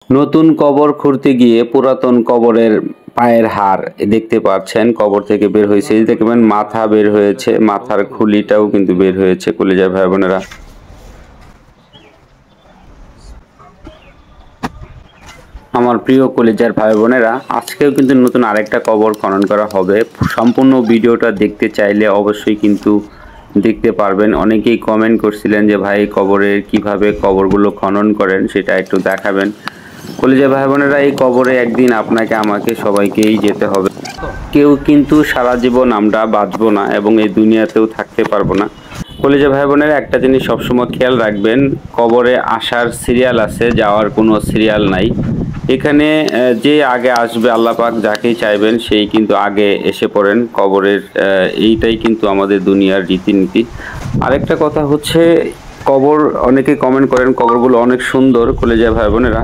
নতুন কবর খুঁড়তে গিয়ে পুরাতন কবরের পায়ের হাড় দেখতে পাচ্ছেন কবর থেকে বের হয়েছে। এই দেখবেন মাথা বের হয়েছে, মাথার খুলিটাও কিন্তু বের হয়েছে। কলিজার ভাই বোনেরা, আমার প্রিয় কলিজার ভাই বোনেরা, আজকেও কিন্তু নতুন আরেকটা কবর খনন করা হবে। সম্পূর্ণ ভিডিওটা দেখতে চাইলে অবশ্যই কিন্তু দেখতে পারবেন। অনেকেই কমেন্ট করছিলেন যে ভাই কবরের কিভাবে কবরগুলো খনন করেন সেটা একটু দেখাবেন। কলিজার ভাই বোনেরা, এই কবরে একদিন আপনাকে আমাকে সবাইকেই যেতে হবে। কেউ কিন্তু সারা জীবন আমরা বাঁচবো না এবং এই দুনিয়াতেও থাকতে পারবো না। কলিজার ভাই বোনেরা, একটা জিনিস সবসময় খেয়াল রাখবেন, কবরে আসার সিরিয়াল আছে, যাওয়ার কোনো সিরিয়াল নাই। এখানে যে আগে আসবে, আল্লাহ পাক যাকেই চাইবেন সেই কিন্তু আগে এসে পড়েন কবরের। এইটাই কিন্তু আমাদের দুনিয়ার রীতিনীতি। আরেকটা কথা হচ্ছে, কবর অনেকে কমেন্ট করেন কবরগুলো অনেক সুন্দর। কলিজার ভাই বোনেরা,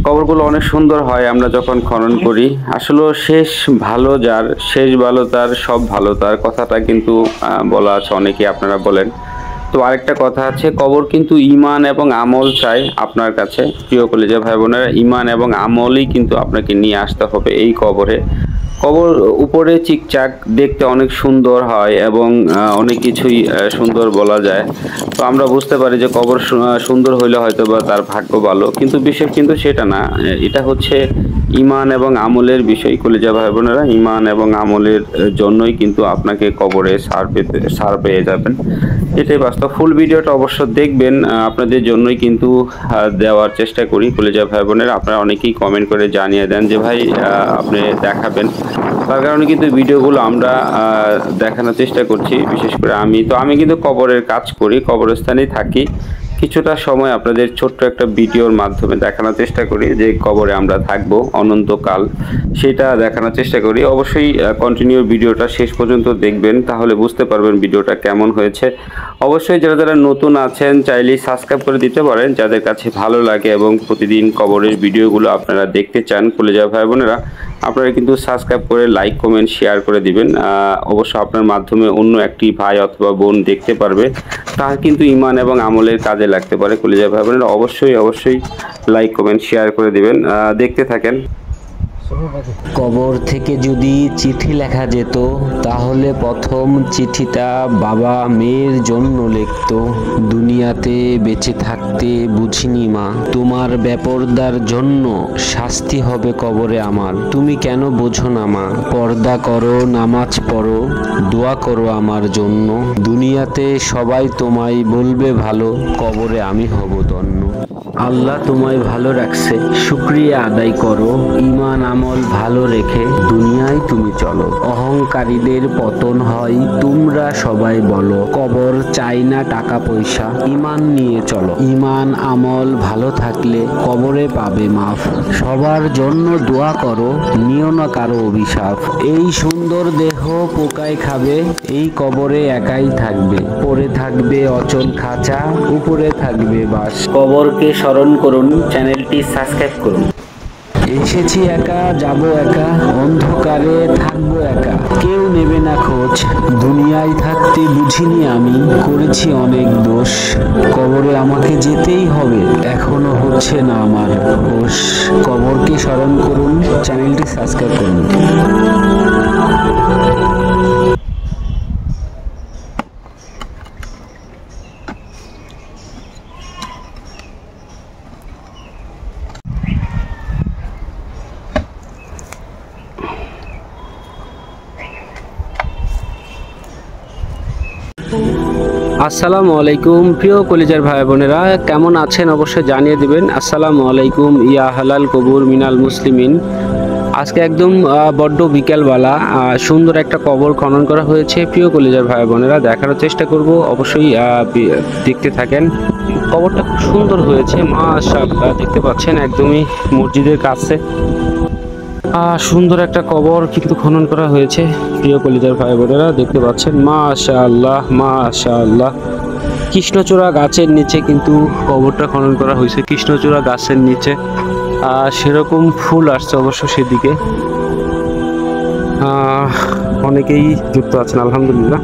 কবরগুলো অনেক সুন্দর হয় আমরা যখন খনন করি। আসলে শেষ ভালো যার, শেষ ভালো তার, সব ভালো তার কথাটা কিন্তু বলা আছে, অনেকে আপনারা বলেন। তো আরেকটা কথা আছে, কবর কিন্তু ঈমান এবং আমল চাই আপনার কাছে। প্রিয় কলিজার ভাই বোনেরা, ঈমান এবং আমলই কিন্তু আপনাকে নিয়ে আসতে হবে এই কবরে। কবর উপরে চিকচাক দেখতে অনেক সুন্দর হয় এবং অনেক কিছুই সুন্দর বলা যায়। তো আমরা বুঝতে পারি যে কবর সুন্দর হইলে হয়তো বা তার ভাগ্য ভালো, কিন্তু বিষয় কিন্তু সেটা না। এটা হচ্ছে ঈমান এবং আমলের বিষয়। কলিজার ভাই বোনেরা, ঈমান এবং আমলের জন্যই কিন্তু আপনাকে কবরে সার পেয়ে যাবেন। এটাই বাস্তব। ফুল ভিডিওটা অবশ্য দেখবেন, আপনাদের জন্যই কিন্তু দেওয়ার চেষ্টা করি। কলিজার ভাই বোনেরা, আপনারা অনেকেই কমেন্ট করে জানিয়ে দেন যে ভাই আপনি দেখাবেন। তার কারণে কিন্তু ভিডিওগুলো আমরা দেখানোর চেষ্টা করছি। বিশেষ করে আমি কিন্তু কবরের কাজ করি, কবরস্থানেই থাকি। কিছুটা সময় আপনাদের ছোট্ট একটা ভিডিওর মাধ্যমে দেখানোর চেষ্টা করি যে কবরে আমরা থাকবো অনন্তকাল, সেটা দেখানোর চেষ্টা করি। অবশ্যই কন্টিনিউ ভিডিওটা শেষ পর্যন্ত দেখবেন, তাহলে বুঝতে পারবেন ভিডিওটা কেমন হয়েছে। অবশ্যই যারা যারা নতুন আছেন চাইলেই সাবস্ক্রাইব করে দিতে পারেন, যাদের কাছে ভালো লাগে এবং প্রতিদিন কবরের ভিডিওগুলো আপনারা দেখতে চান। কলিজার ভাই বোনেরা, আপনারা কিন্তু সাবস্ক্রাইব করে লাইক কমেন্ট শেয়ার করে দিবেন। অবশ্য আপনার মাধ্যমে অন্য একটি ভাই অথবা বোন দেখতে পারবে, তার কিন্তু ঈমান এবং আমলের কাজে লাগতে পারে। কলিজার ভাই বোনেরা, অবশ্যই লাইক কমেন্ট শেয়ার করে দিবেন। দেখতে থাকেন। কবর থেকে যদি চিঠি লেখা যেত, তাহলে প্রথম চিঠিটা বাবা মেয়ের জন্য লিখত। দুনিয়াতে বেঁচে থাকতে বুঝিনি মা, তোমার বেপরদার জন্য শাস্তি হবে কবরে আমার। তুমি কেন বোঝো না মা, পর্দা করো, নামাজ পড়ো, দোয়া করো আমার জন্য। দুনিয়াতে সবাই তোমায় বলবে ভালো, কবরে আমি হব ধন্য। আল্লাহ তোমায় ভালো রাখছে, শুকরিয়া আদায় করো। ঈমান আমল ভালো রেখে দুনিয়ায় তুমি চলো। অহংকারীদের পতন হয়, তোমরা সবাই বলো। কবর চাই না টাকা পয়সা, ঈমান নিয়ে চলো। ঈমান আমল ভালো থাকলে কবরে পাবে মাফ। সবার জন্য দোয়া করো, নিও না কারো অভিশাপ। এই সুন্দর দেহ পোকায় খাবে, এই কবরে একাই থাকবে। পরে থাকবে অচল খাঁচা, উপরে থাকবে বাস। কবরকে স্মরণ করুন, চ্যানেলটি সাবস্ক্রাইব করুন। এসেছি একা, যাব একা, অন্ধকারে থাকবো একা, কেউ নেবে না খোঁজ। দুনিয়ায় থাকতে বুঝিনি আমি, করেছি অনেক দোষ। কবরে আমাকে যেতেই হবে, এখনো হচ্ছে না আমার হোশ। কবরকে স্মরণ করুন, চ্যানেলটি সাবস্ক্রাইব করুন। আসসালামু আলাইকুম প্রিয় কলিজার ভাই বোনেরা, কেমন আছেন অবশ্যই জানিয়ে দিবেন। আসসালামু আলাইকুম ইয়া হালাল কবুর মিনাল মুসলিমিন। আজকে একদম বড্ড বিকেলবেলা সুন্দর একটা কবর খনন করা হয়েছে। প্রিয় কলিজার ভাই বোনেরা, দেখানোর চেষ্টা করব, অবশ্যই দেখতে থাকেন। কবরটা খুব সুন্দর হয়েছে, মাশাআল্লাহ। দেখতে পাচ্ছেন একদমই মসজিদের কাছে সুন্দর একটা কবর কিন্তু খনন করা হয়েছে। প্রিয় কলিজার ভাই বোনেরা, দেখতে পাচ্ছেন মাশাআল্লাহ মাশাআল্লাহ। কৃষ্ণচূড়া গাছের নিচে কিন্তু কবরটা খনন করা হয়েছে। কৃষ্ণচূড়া গাছের নিচে সেরকম ফুল আসছে অবশ্য সেদিকে। অনেকেই যুক্ত আছেন, আলহামদুলিল্লাহ।